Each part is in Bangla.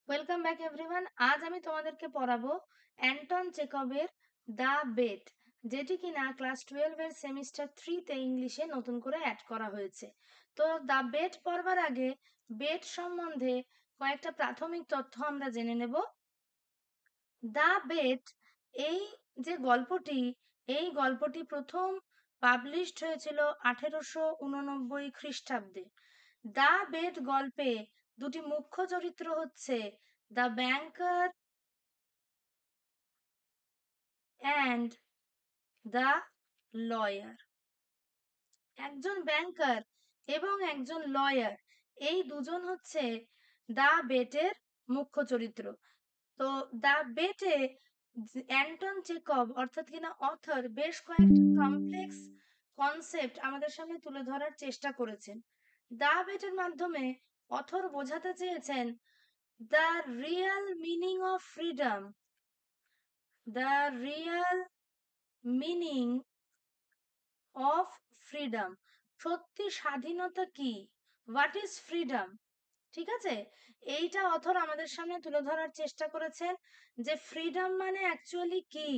Welcome back everyone. আজ আমি তোমাদেরকে পড়াবো অ্যান্টন চেকভের দ্য বেট, যেটি কিনা ক্লাস 12 এর সেমিস্টার 3 তে ইংলিশে নতুন করে অ্যাড করা হয়েছে। তো দ্য বেট পড়বার আগে বেট সম্বন্ধে কয়েকটা প্রাথমিক তথ্য আমরা জেনে নেব। দ্য বেট এই যে গল্পটি, এই গল্পটি প্রথম পাবলিশড হয়েছিল 1889 খ্রিস্টাব্দে। দ্য বেট গল্পে দুটি মুখ্য চরিত্র হচ্ছে the banker and the lawyer. একজন ব্যাংকার এবং একজন লয়ার, এই দুজন হচ্ছে দ্য বেটের মুখ্য চরিত্র। তো দ্য বেটে অ্যান্টন চেকভ অর্থাৎ কিনা অথর বেশ কয়েকটা কমপ্লেক্স কনসেপ্ট আমাদের সামনে তুলে ধরার চেষ্টা করেছেন। দ্য বেটের মাধ্যমে অথর বোঝাতে চেয়েছেন the real meaning of freedom, the real meaning of freedom, সত্যি স্বাধীনতা কি, হোয়াট ইজ ফ্রিডম। ঠিক আছে, এইটা অথর আমাদের সামনে তুলে ধরার চেষ্টা করেছেন যে ফ্রিডম মানে অ্যাকচুয়ালি কি।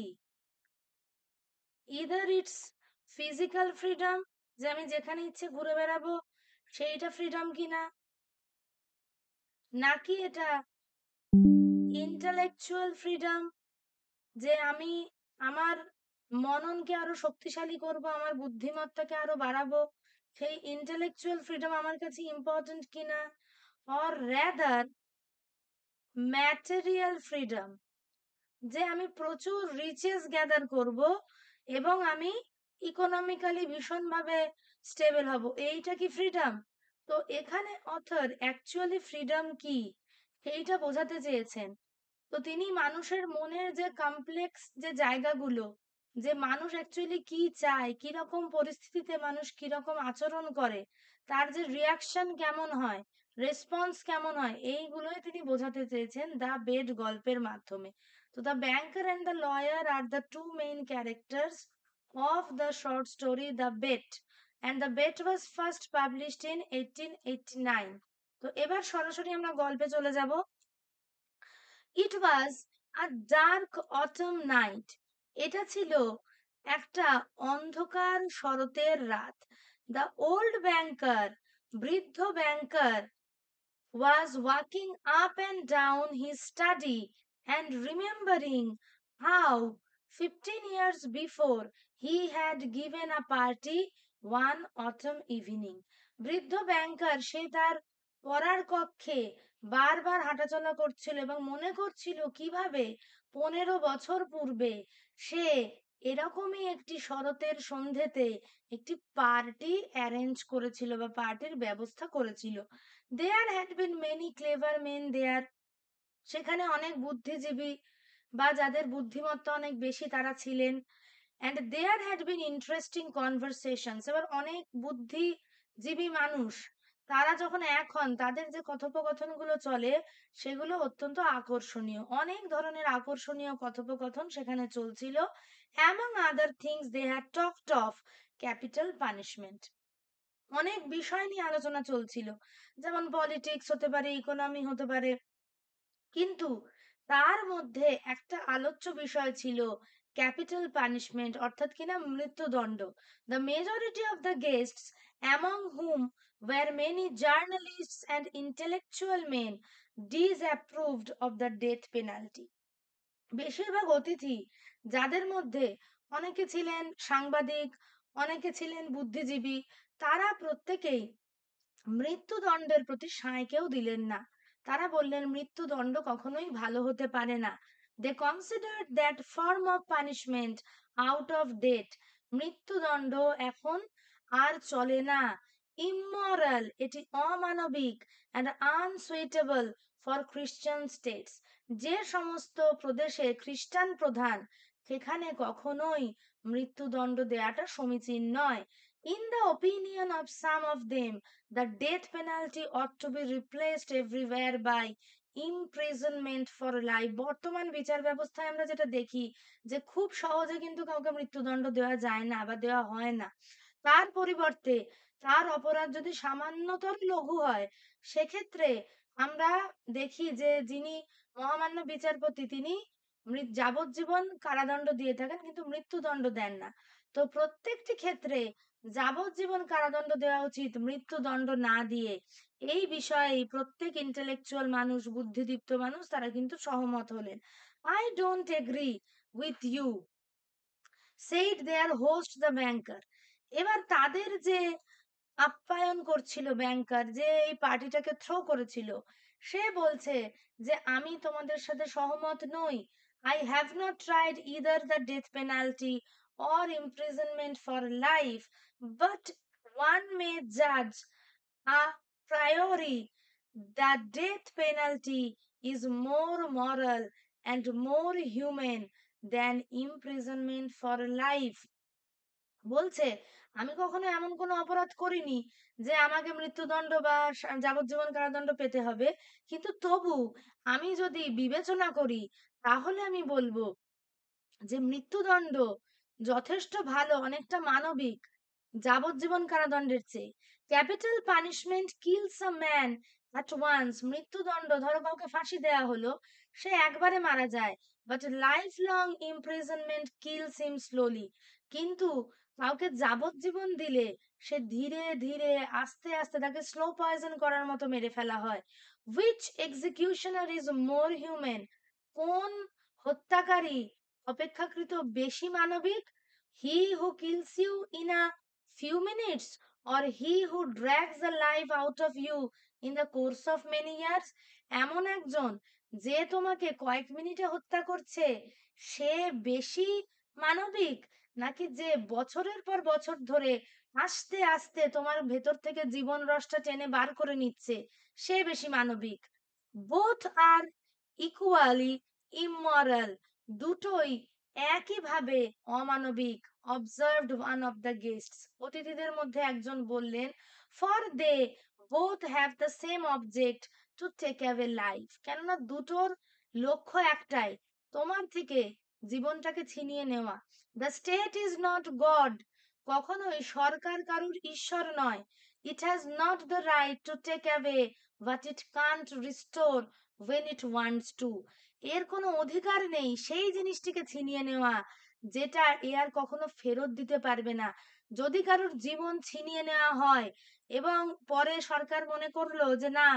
ইদার ইটস ফিজিক্যাল ফ্রিডম, যে আমি যেখানে ইচ্ছে ঘুরে বেড়াবো সেইটা ফ্রিডম কিনা, নাকি এটা ইন্টেলেকচুয়াল ফ্রিডম, যে আমি আমার মননকে আরো শক্তিশালী করব, আমার বুদ্ধিমত্তাকে আরো বাড়াবো, সেই ইন্টেলেকচুয়াল ফ্রিডম আমার কাছে ইম্পর্টেন্ট কিনা, অর রেদার ম্যাটেরিয়াল ফ্রিডম, যে আমি প্রচুর রিচেস গ্যাদার করব এবং আমি ইকোনমিক্যালি ভীষণভাবে স্টেবল হব, এইটা কি ফ্রিডম। তো এখানে অথর অ্যাকচুয়ালি ফ্রিডম কি সেইটা বোঝাতে চেয়েছেন। তো তিনি মানুষের মনের যে কমপ্লেক্স যে জায়গাগুলো, যে মানুষ অ্যাকচুয়ালি কি চায়, কিরকম পরিস্থিতিতে মানুষ কিরকম আচরণ করে, তার যে রিয়াকশন কেমন হয়, রেসপন্স কেমন হয়, এইগুলোই তিনি বোঝাতে চেয়েছেন দ্য বেড গল্পের মাধ্যমে। তো the banker and the lawyer are the two main characters of the short story the bet, and the bet was first published in 1889। তো এবার সরাসরি আমরা গল্পে চলে যাব। It was a dark autumn night, এটা ছিল একটা অন্ধকার শরতের রাত। দ্য ওল্ড ব্যাংকার, বৃদ্ধ ব্যাংকার, was walking up and down his study and remembering how 15 years before he had given a party one autumn evening. বৃদ্ধ ব্যাংকার সে তার পড়ার কক্ষে বারবার হাঁটাচলা করছিল এবং মনে করছিল কিভাবে 15 বছর পূর্বে সে এরকমই একটি শরতের সন্ধেতে একটি পার্টি অ্যারেঞ্জ করেছিল বা পার্টির ব্যবস্থা করেছিল। There had been many clever men there, সেখানে অনেক বুদ্ধিজীবী বা যাদের বুদ্ধিমত্তা অনেক বেশি তারা ছিলেন। And there had been interesting conversations, এবার অনেক বুদ্ধিজীবী মানুষ তারা যখন এক হন তাদের যে কথোপকথনগুলো চলে সেগুলো অত্যন্ত আকর্ষণীয়, অনেক ধরনের আকর্ষণীয় কথোপকথন সেখানে চলছিল। Among other things they had talked of capital punishment, অনেক বিষয় নিয়ে আলোচনা চলছিল, যেমন পলিটিক্স হতে পারে, ইকোনমি হতে পারে, কিন্তু তার মধ্যে একটা আলোচ্য বিষয় ছিল ক্যাপিটাল পানিশমেন্ট অর্থাৎ কিনা মৃত্যুদণ্ড। The majority of the guests among whom were many journalists and intellectual men disapproved of the death penalty. বেশিরভাগ অতিথি, যাদের মধ্যে অনেকে ছিলেন সাংবাদিক, অনেকে ছিলেন বুদ্ধিজীবী, তারা প্রত্যেকেই মৃত্যুদণ্ডের প্রতি সায় কেউ দিলেন না। তারা বললেন মৃত্যুদণ্ড কখনোই ভালো হতে পারে না। They considered that form of punishment out of date, মৃত্যুদণ্ড এখন আর চলে না, ইমমরাল, এটি অমানবিক, and unsuitable for Christian states, যে সমস্ত প্রদেশে খ্রিস্টান প্রধান সেখানে কখনোই মৃত্যুদণ্ড দেয়াটা সমীচীন নয়। In the opinion of some of them, the death penalty ought to be replaced everywhere by imprisonment for life. বর্তমান বিচার ব্যবস্থায় আমরা যেটা দেখি যে খুব সহজে কিন্তু কাউকে মৃত্যুদণ্ড দেওয়া যায় না বা দেওয়া হয় না, তার পরিবর্তে তার অপরাধ যদি সামান্যতর লঘু হয় সেক্ষেত্রে আমরা দেখি যে যিনি মহামান্য বিচারপতি তিনি যাবজ্জীবন কারাদণ্ড দিয়ে থাকেন কিন্তু মৃত্যুদণ্ড দেন না। তো প্রত্যেকটি ক্ষেত্রে যাবজ্জীবন কারাদণ্ড দেওয়া উচিত মৃত্যুদণ্ড না দিয়ে। এই বিষয়ে প্রত্যেক ইন্টেলেকচুয়াল মানুষ, বুদ্ধিদীপ্ত মানুষ তারা কিন্তু সহমত হলেন। I don't agree with you, said their host the banker. এবার তাদের যে আপ্যায়ন করছিল ব্যাংকার, যে এই পার্টিটাকে থ্রো করেছিল, সে বলছে যে আমি তোমাদের সাথে সহমত নই। I have not tried either the death penalty or imprisonment for life, but one may judge a priori that death penalty is more moral and more humane than imprisonment for life। বলছে আমি কখনো এমন কোনো অপরাধ করিনি যে আমাকে মৃত্যুদণ্ড বা যাবজ্জীবন কারাদণ্ড পেতে হবে, কিন্তু তবু আমি যদি বিবেচনা করি তাহলে আমি বলবো যে মৃত্যুদণ্ড যথেষ্ট ভালো, অনেকটা মানবিক যাবজ্জীবন কারাদণ্ডের চেয়ে। Capital punishment kills a man at once. মৃত্যুদণ্ড, ধরো কাউকে ফাঁসি দেয়া হলো, সে একবারে মারা যায়, but life long imprisonment kills him slowly. কিন্তু কাউকে যাবজ্জীবন দিলে সে ধীরে ধীরে আস্তে আস্তে তাকে স্লো পয়জন করার মতো মেরে ফেলা হয়। Which executioner is more human? কোন হত্যাকারী অপেক্ষাকৃত বেশি মানবিক? He who kills you in a few minutes, or he who drags the life out of you in the course of many years? এমন একজন যে তোমাকে কয়েক মিনিটে হত্যা করছে, সে বেশি মানবিক, নাকি যে বছরের পর বছর ধরে আস্তে আস্তে তোমার ভেতর থেকে জীবন রসটা টেনে বার করে নিচ্ছে, সে বেশি মানবিক? Both are equally immoral. দুটোই একইভাবে অমানবিক। Observed one of the guests. অতিথিদের মধ্যে একজন বললেন, for they both have the same object to take away life. কেননা দুটোর লক্ষ্য একটাই, তোমার থেকে জীবনটাকে ছিনিয়ে নেওয়া। The state is not God. কখনোই সরকার কারুর ঈশ্বর নয়। It has not the right to take away what it can't restore when it wants to। এর কোনো অধিকার নেই সেই জিনিসটিকে ছিনিয়ে নেওয়া যেটা এ আর কখনো ফেরত দিতে পারবে না। যদি কারোর জীবন ছিনিয়ে নেওয়া হয় এবং পরে সরকার মনে করলো যে না,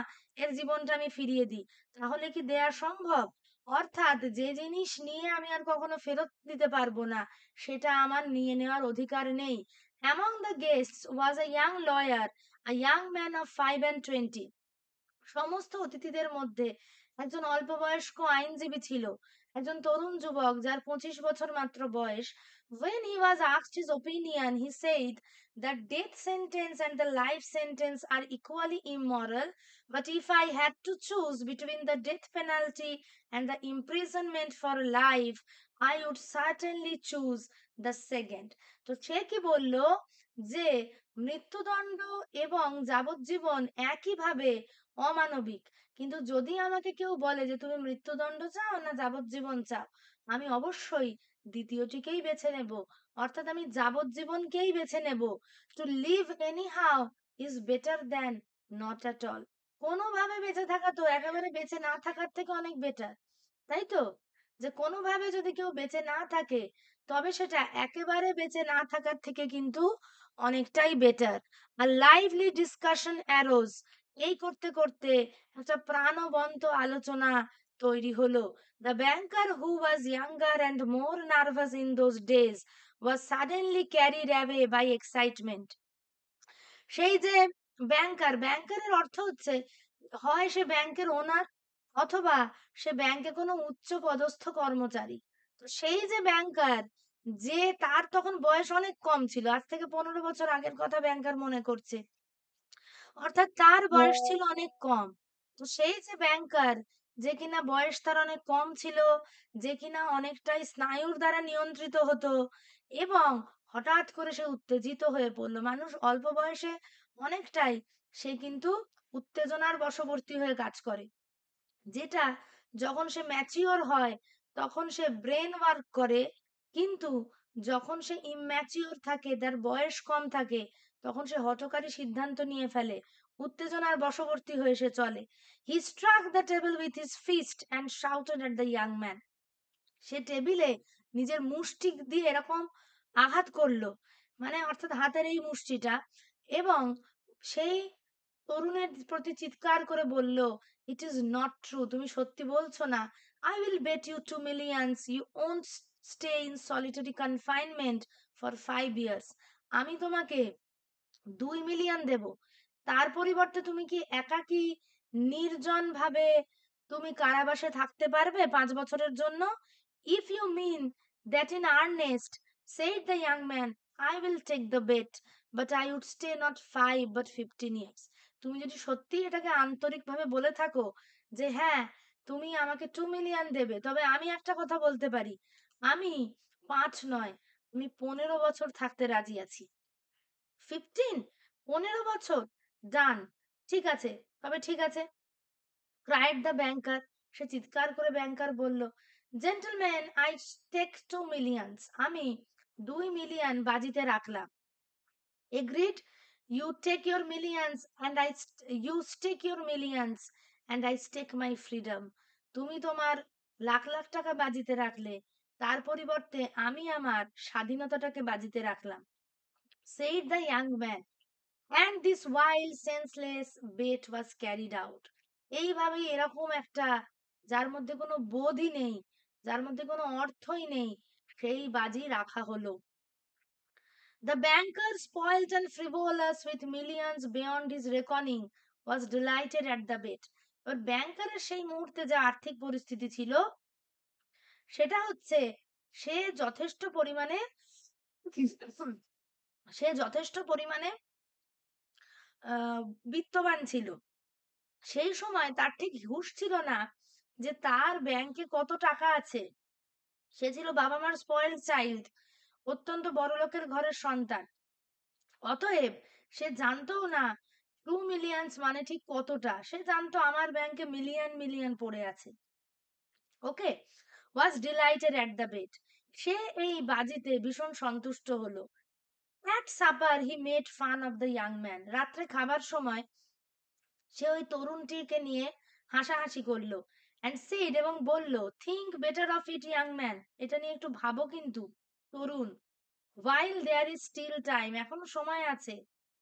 এর জীবনটা আমি ফিরিয়ে দিই, তাহলে কি দেয়া সম্ভব? অর্থাৎ যে জিনিস নিয়ে আমি আর কখনো ফেরত দিতে পারবো না, সেটা আমার নিয়ে নেওয়ার অধিকার নেই। Among the guests was a young lawyer, a young man of 5 and 20। সমস্ত অতিথিদের মধ্যে একজন অল্প বয়স্ক আইনজীবী ছিল, একজন তরুণ যুবক যার 25 বছর মাত্র বয়স। when he was asked his opinion, he said that death sentence and the life sentence are equally immoral, but if I had to choose between the death penalty and the imprisonment for life, I would certainly choose the second। তো সে কি বলল যে মৃত্যুদণ্ড এবং যাবজ্জীবন একইভাবে অমানবিক, কিন্তু যদি আমাকে কেউ বলে যে তুমি মৃত্যুদণ্ড চাও না যাবজ্জীবন চাও, আমি অবশ্যই দ্বিতীয়টিকেই বেছে নেব। অর্থাৎ আমি যাবজ্জীবনকেই বেছে নেব। To live anyhow is better than not at all. কোনোভাবে বেঁচে থাকা তো একেবারে বেঁচে না থাকার থেকে অনেক বেটার, তাই তো? যে কোনোভাবে যদি কেউ বেঁচে না থাকে, তবে সেটা একেবারে বেঁচে না থাকার থেকে কিন্তু অনেকটাই বেটার। আর লাইভলি ডিসকাশন অ্যারোজ। এই করতে করতে একটা প্রাণবন্ত আলোচনা তৈরি হলো। The banker who was younger and more nervous in those days was suddenly carried away by excitement. সেই যে ব্যাংকার, ব্যাংকারের অর্থ হচ্ছে হয় সে ব্যাংকের ওনার, অথবা সে ব্যাংকে কোনো উচ্চ পদস্থ কর্মচারী। তো সেই যে ব্যাংকার, যে তার তখন বয়স অনেক কম ছিল, আজ থেকে 15 বছর আগের কথা ব্যাংকার মনে করছে, অর্থাৎ তার বয়স ছিল অনেক কম। তো সেই যে ব্যাংকার, যে কিনা বয়স তার অনেক কম ছিল, যে কিনা অনেকটাই স্নায়ুর দ্বারা নিয়ন্ত্রিত হতো, এবং হঠাৎ করে সে উত্তেজিত হয়ে পড়লো। মানুষ অল্প বয়সে অনেকটাই সে কিন্তু উত্তেজনার বশবর্তী হয়ে কাজ করে, যেটা যখন সে ম্যাচিওর হয় তখন সে ব্রেন ওয়ার্ক করে, কিন্তু যখন সে ইম্যাচিওর থাকে, তার বয়স কম থাকে, তখন সে হঠকারী সিদ্ধান্ত নিয়ে ফেলে। উত্তেজনার বশবর্তী হয়ে সে চলে। He struck the table with his fist and shouted at the young man. সে টেবিলে নিজের মুষ্টি দিয়ে এরকম আঘাত করলো, মানে অর্থাৎ হাতের এই মুষ্টিটা, এবং সেই তরুণের প্রতি চিৎকার করে বলল, ইট ইজ নট ট্রু, তুমি সত্যি বলছো না। I will bet you 2 millions you won't stay in solitary confinement for 5 years। আমি তোমাকে 2 মিলিয়ন দেব, তার পরিবর্তে তুমি কি একাকী নির্জন ভাবে তুমি কারাবাসে থাকতে পারবে 5 বছরের জন্য? If you mean that in earnest, said the young man, I will take the bet, but I would stay not 5 but 15 years। তুমি যদি সত্যি এটাকে আন্তরিকভাবে বলে থাকো যে হ্যাঁ তুমি আমাকে 2 মিলিয়ন দেবে, তবে আমি একটা কথা বলতে পারি, আমি 5 নয়, আমি 15 বছর থাকতে রাজি আছি। 15, 15 বছর, ডান, ঠিক আছে, তবে ঠিক আছে। ক্রাইড দ্য ব্যাংকার, সে চিৎকার করে ব্যাংকার বলল, জেন্টলম্যান, আই টেক 2 মিলিয়ন্স, আমি 2 মিলিয়ন বাজিতে রাখলাম। Agreed, you take your millions and I, you stake your millions and I stake my freedom. তুমি তোমার লাখ লাখ টাকা বাজিতে রাখলে, তার পরিবর্তে আমি আমার স্বাধীনতাটাকে বাজিতে রাখলাম। said the young man, and this wild senseless bet was carried out। এইভাবেই এরকম একটা, যার মধ্যে কোনো বোধই নেই, যার মধ্যে কোনো অর্থই নেই, সেই বাজি রাখা হলো। The banker, spoilt and frivolous with millions beyond his reckoning, was delighted at the bet। এবার ব্যাংকারের সেই মুহূর্তে যে আর্থিক পরিস্থিতি ছিল, সেটা হচ্ছে সে যথেষ্ট পরিমাণে সে যথেষ্ট পরিমাণে বিত্তবান ছিল। সেই সময় তার ঠিক হুঁশ ছিল না যে তার ব্যাংকে কত টাকা আছে। সে ছিল বাবা মার স্পয়েলড চাইল্ড, অত্যন্ত বড়লোকের ঘরের সন্তান। অতএব সে জানতোও না 2 মিলিয়ন্স মানে ঠিক কতটা। সে জানতো আমার ব্যাংকে মিলিয়ন মিলিয়ন পড়ে আছে। Okay, was delighted at the bet, সে এই বাজিতে ভীষণ সন্তুষ্ট হলো। At supper he made fun of the young man, রাত্রে খাবার সময় সে ওই তরুণটিকে নিয়ে হাসাহাসি করলো। অ্যান্ড সেড, এবং বলল, think better of it young man, এটা নিয়ে একটু ভাবো কিন্তু তরুণ। while there is still time, এখনো সময় আছে।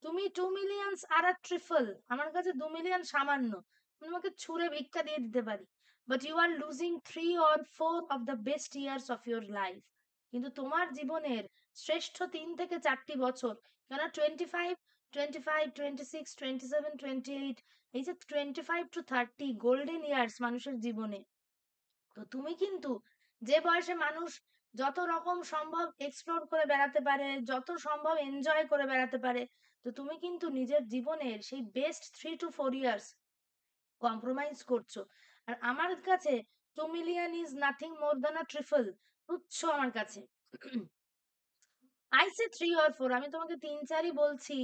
তুমি 2 মিলিয়ন্স আর আ ট্রিফল, আমার কাছে 2 মিলিয়ন সামান্য, আমি তোমাকে ছুঁড়ে ভিক্ষা দিয়ে দিতে পারি। But you are losing 3 or 4 of the best years of your life. কিন্তু তোমার জীবনের শ্রেষ্ঠ 3 থেকে 4টি বছর, কেন 25, 25, 26, 27, 28, এই যে 25 to 30 গোল্ডেন ইয়ার্স মানুষের জীবনে, তো তুমি কিন্তু যে বয়সে মানুষ যত রকম সম্ভব এক্সপ্লোর করে বেড়াতে পারে, যত সম্ভব এনজয় করে বেড়াতে পারে, তো তুমি কিন্তু নিজের জীবনের সেই বেস্ট 3 to 4 ইয়ার্স কম্প্রোমাইজ করছো। আর আমার কাছে 2 million is nothing more than a trifle, তুচ্ছ আমার কাছে। আই সে 3 or 4, আমি তোমাকে 3-4ই বলছি,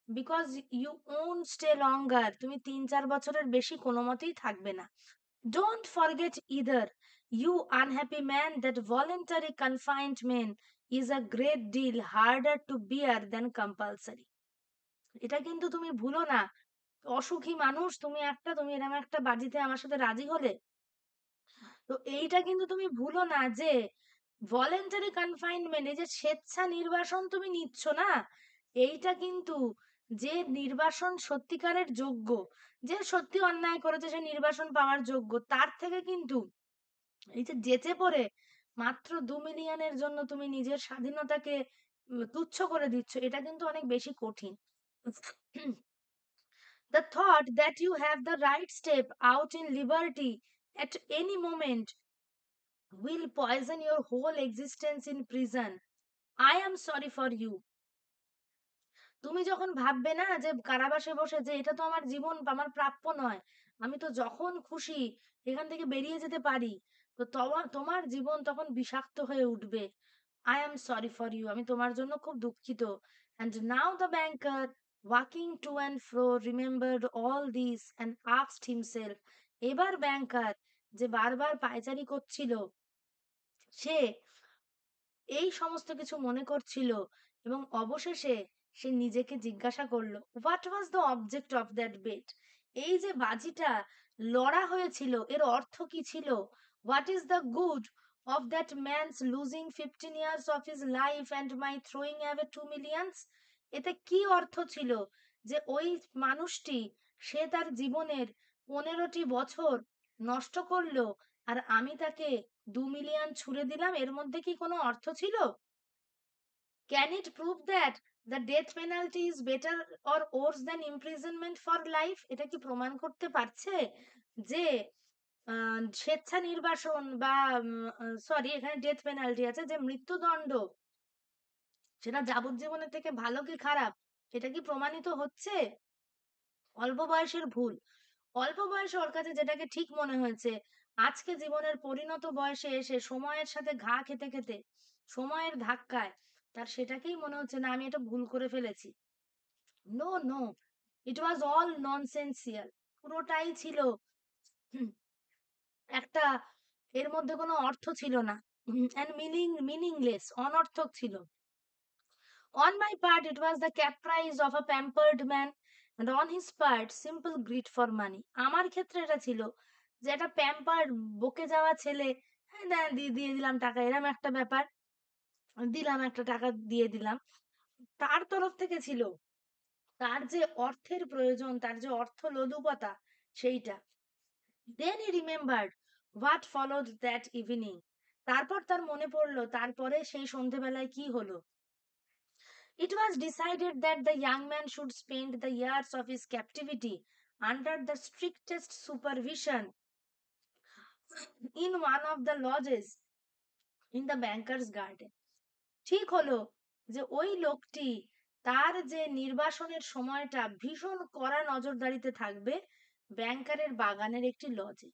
বিকজ ইউ ওন্ট স্টে লঙ্গার, তুমি 3-4 বছরের বেশি কোনো মতেই থাকবে না। Don't forget either, you unhappy man, that voluntary confinement is a great deal harder to bear than compulsory। এটা কিন্তু তুমি ভুলো না, অসুখী মানুষ তুমি একটা, তুমি এরকম একটা বাজিতে আমার সাথে রাজি হলে, তো এইটা কিন্তু তুমি ভুলো না যে ভলেন্টারি কনফাইনমেন্ট, এই যে স্বেচ্ছা নির্বাসন তুমি নিচ্ছ না, এইটা কিন্তু যে নির্বাসন সত্যিকারের যোগ্য, যে সত্যি অন্যায় করেছে সে নির্বাসন পাওয়ার যোগ্য, তার থেকে কিন্তু এই যে জেচে পড়ে মাত্র 2 মিলিয়নের জন্য তুমি নিজের স্বাধীনতাকে তুচ্ছ করে দিচ্ছ, এটা কিন্তু অনেক বেশি কঠিন। The thought that you have the right step out in liberty at any moment will poison your whole existence in prison। I am sorry for you। তুমি যখন ভাববে না যে কারাবাসে বসে যে এটা তো আমার জীবন, আমার প্রাপ্য নয়, আমি তো যখন খুশি এখান থেকে বেরিয়ে যেতে পারি, তো তোমার তোমার জীবন তখন বিষাক্ত হয়ে উঠবে। I am sorry for you, আমি তোমার জন্য খুব দুঃখিত। And now the banker, walking to and fro, remembered all this and asked himself. এবার ব্যাংকার, যে বারবার পায়চারি করছিল, সে এই সমস্ত কিছু মনে করছিল এবং অবশেষে সে নিজেকে জিজ্ঞাসা করলো, what was the object of that bet? এই যে বাজিটা লড়া হয়েছিল এর অর্থ কি ছিল? What is the good of that man's losing 15 years of his life and my throwing away 2 millions? এতে কি অর্থ ছিল যে ওই মানুষটি সে তার জীবনের 15টি বছর নষ্ট করলো আর আমি তাকে 2 মিলিয়ন ছুড়ে দিলাম, এর মধ্যে কি কোনো অর্থ ছিল? Can it prove that the death penalty is better or worse than imprisonment for life? এটা কি প্রমাণ করতে পারছে যে স্বেচ্ছা নির্বাসন বা সরি এখানে ডেথ পেনাল্টি আছে, যে মৃত্যুদণ্ড সেটা যাবজ্জীবনের থেকে ভালো কি খারাপ, এটা কি প্রমাণিত হচ্ছে? অল্প বয়সের ভুল, অল্প বয়সে ওর কাছে যেটাকে ঠিক মনে হয়েছে, আজকে জীবনের পরিণত বয়সে এসে সময়ের সাথে ঘা খেতে খেতে সময়ের ধাক্কায় তার সেটাকেই মনে হচ্ছে না আমি এটা ভুল করে ফেলেছি। No no, it was all nonsensical, পুরোটাই ছিল একটা, এর মধ্যে কোনো অর্থ ছিল না, and meaningless, অনর্থক ছিল। On my part it was the caprice of a pampered man, and on his part simple greed for money. আমার ক্ষেত্রে এটা ছিল যে একটা প্যাম্পার্ড বকে যাওয়া ছেলে, হ্যাঁ দিয়ে দিয়ে দিলাম টাকা, এরম একটা ব্যাপার, দিলাম একটা টাকা দিয়ে দিলাম, তার তরফ থেকে ছিল তার যে অর্থের প্রয়োজন, তার যে অর্থ লোলুপতা, সেইটা। Then he remembered what followed that evening. তারপর তার মনে পড়লো তারপরে সেই সন্ধেবেলায় কি হলো। It was decided that the young man should spend the years of his captivity under the strictest supervision in one of the lodges in the banker's garden. ঠিক হলো যে ওই লোকটি তার যে নির্বাসনের সময়টা ভীষণ কড়া নজরদারিতে থাকবে ব্যাংকারের বাগানের একটি লজে।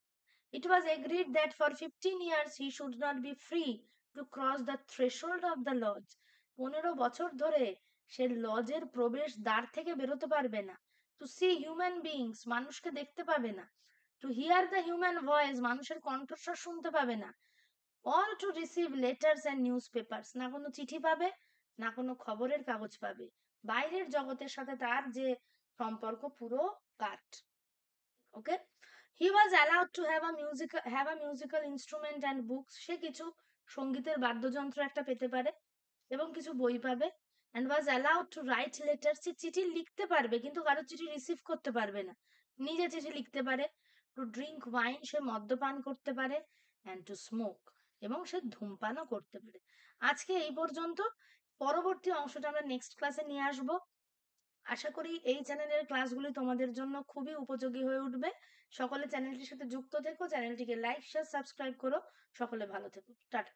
It was agreed that for 15 years he should not be free to cross the threshold of the lodge. 15 বছর ধরে সে লজের প্রবেশ দ্বার থেকে বেরোতে পারবে না। To see human beings, মানুষকে দেখতে পাবে না। To hear the human voice, মানুষের কণ্ঠস্বর শুনতে পাবে না। All to receive letters and newspapers, না কোনো চিঠি পাবে না কোনো খবরের কাগজ পাবে। বাইরের জগতের সাথে তার যে সম্পর্ক পুরো কাট। ওকে, he was allowed to have a musical instrument and books, সে কিছু সঙ্গীতের বাদ্যযন্ত্র একটা পেতে পারে এবং কিছু বই পাবে। and was allowed to write letters, সে চিঠি লিখতে পারবে কিন্তু কারো চিঠি রিসিভ করতে পারবে না, নিজে চিঠি লিখতে পারে। to drink wine, সে মদ্যপান করতে পারে। and to smoke, এবং সে ধূমপানও করতে পারে। আজকে এই পর্যন্ত, পরবর্তী অংশটা আমরা নেক্সট ক্লাসে নিয়ে আসবো। আশা করি এই চ্যানেলের ক্লাসগুলি তোমাদের জন্য খুবই উপযোগী হয়ে উঠবে। সকলে চ্যানেলটির সাথে যুক্ত থেকো, চ্যানেলটিকে লাইক শেয়ার সাবস্ক্রাইব করো। সকলে ভালো থেকো, টাটা।